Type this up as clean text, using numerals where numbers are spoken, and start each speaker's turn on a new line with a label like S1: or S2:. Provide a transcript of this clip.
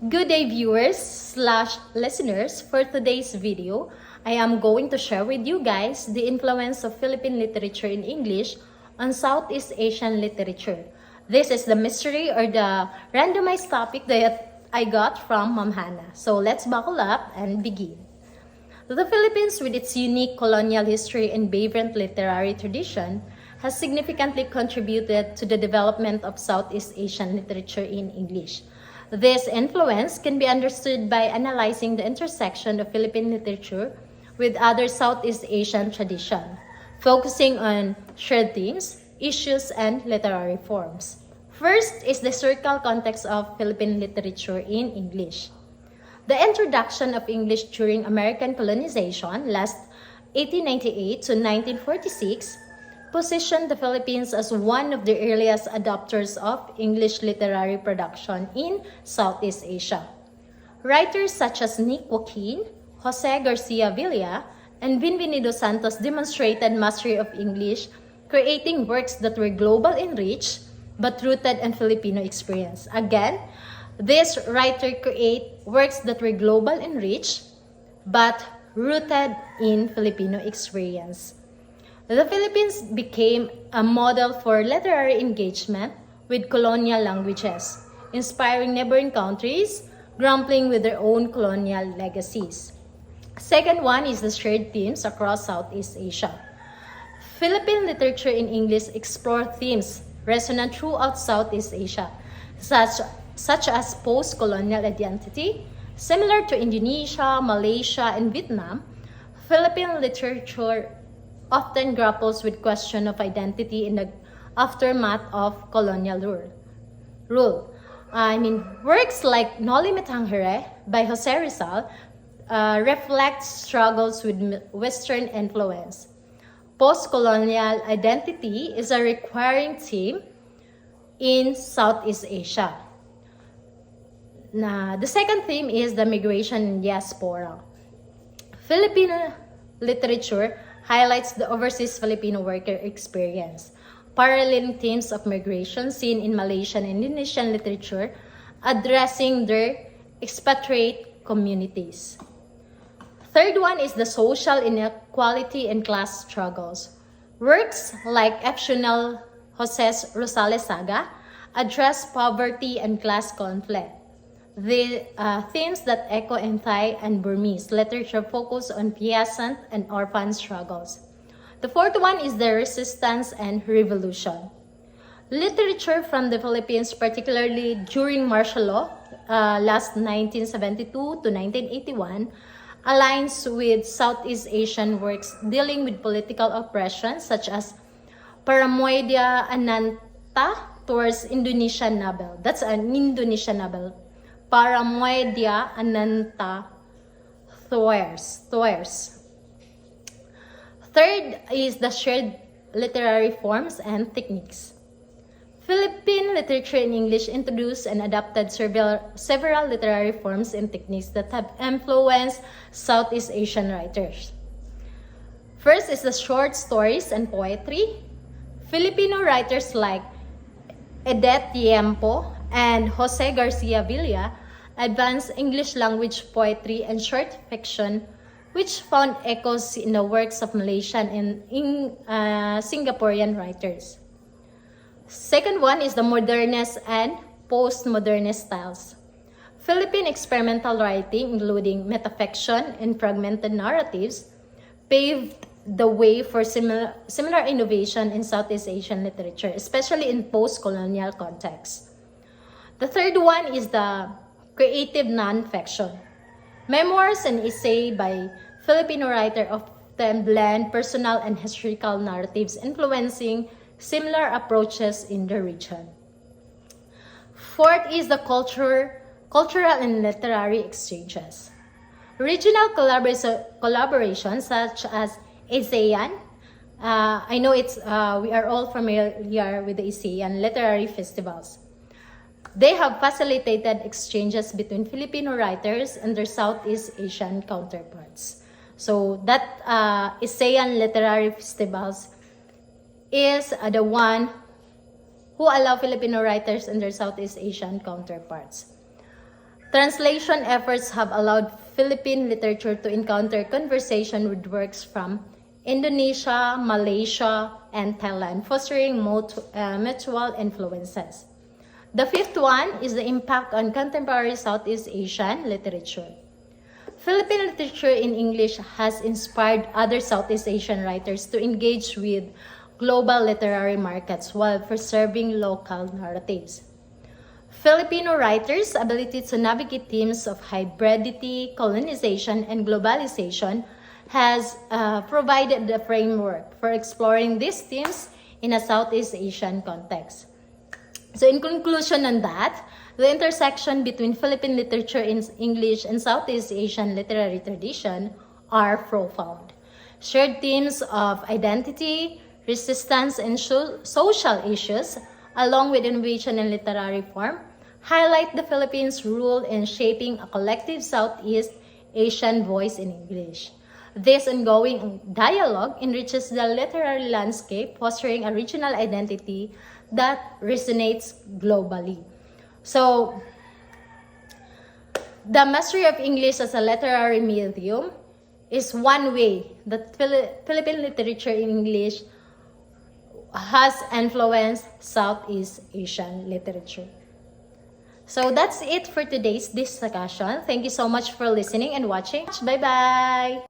S1: Good day viewers slash listeners. For today's video, I am going to share with you guys the influence of Philippine literature in English on Southeast Asian literature. This is the mystery or the randomized topic that I got from Ma'am Hannah. So let's buckle up and begin. The Philippines, with its unique colonial history and vibrant literary tradition, has significantly contributed to the development of Southeast Asian literature in English. This influence can be understood by analyzing the intersection of Philippine literature with other Southeast Asian traditions, focusing on shared themes, issues, and literary forms. First is the historical context of Philippine literature in English. The introduction of English during American colonization, last 1898 to 1946, positioned the Philippines as one of the earliest adopters of English literary production in Southeast Asia. Writers such as Nick Joaquin, Jose Garcia Villa, and Benvenido Santos demonstrated mastery of English, creating works that were global in reach but rooted in Filipino experience. Again, this writer create works that were global in reach but rooted in Filipino experience. The Philippines became a model for literary engagement with colonial languages, inspiring neighboring countries grappling with their own colonial legacies. Second one is the shared themes across Southeast Asia. Philippine literature in English explore themes resonant throughout Southeast Asia, such as post-colonial identity. Similar to Indonesia, Malaysia, and Vietnam, Philippine literature often grapples with question of identity in the aftermath of colonial rule. Works like Noli Me Tangere by Jose Rizal reflect struggles with Western influence. Post-colonial identity is a recurring theme in Southeast Asia. The second theme is the migration and diaspora. Filipino literature highlights the overseas Filipino worker experience, paralleling themes of migration seen in Malaysian and Indonesian literature, addressing their expatriate communities. Third one is the social inequality and class struggles. Works like exceptional Jose's Rosales Saga address poverty and class conflict. The themes that echo in Thai and Burmese literature focus on peasant and orphan struggles. The fourth one is the resistance and revolution. Literature from the Philippines, particularly during martial law, last 1972 to 1981, aligns with Southeast Asian works dealing with political oppression such as Paramoedia Ananta towards Indonesian novel. That's an Indonesian novel. Paramoedia Ananta Thwaites. Third is the shared literary forms and techniques. Philippine literature in English introduced and adapted several literary forms and techniques that have influenced Southeast Asian writers. First is the short stories and poetry. Filipino writers like Edith Tiempo and Jose Garcia Villa advanced English language poetry and short fiction, which found echoes in the works of Malaysian and Singaporean writers. Second one is the modernist and postmodernist styles. Philippine experimental writing, including metafiction and fragmented narratives, paved the way for similar innovation in Southeast Asian literature, especially in post-colonial contexts. The third one is the creative non-fiction. Memoirs and essay by Filipino writer often blend personal and historical narratives, influencing similar approaches in the region. Fourth is the cultural and literary exchanges. Regional collaborations such as ASEAN. I know we are all familiar with the ASEAN literary festivals. They have facilitated exchanges between Filipino writers and their Southeast Asian counterparts. So that ASEAN literary festivals is the one who allow Filipino writers and their Southeast Asian counterparts. Translation efforts have allowed Philippine literature to encounter conversation with works from Indonesia, Malaysia, and Thailand, fostering mutual influences. The fifth one is the impact on contemporary Southeast Asian literature. Philippine literature in English has inspired other Southeast Asian writers to engage with global literary markets while preserving local narratives. Filipino writers' ability to navigate themes of hybridity, colonization, and globalization has provided the framework for exploring these themes in a Southeast Asian context. So in conclusion on that, the intersection between Philippine literature in English and Southeast Asian literary tradition are profound. Shared themes of identity, resistance, and social issues, along with innovation in literary form, highlight the Philippines' role in shaping a collective Southeast Asian voice in English. This ongoing dialogue enriches the literary landscape, fostering a regional identity that resonates globally. So, the mastery of English as a literary medium is one way that Philippine literature in English has influenced Southeast Asian literature. So that's it for today's discussion. Thank you so much for listening and watching. Bye-bye!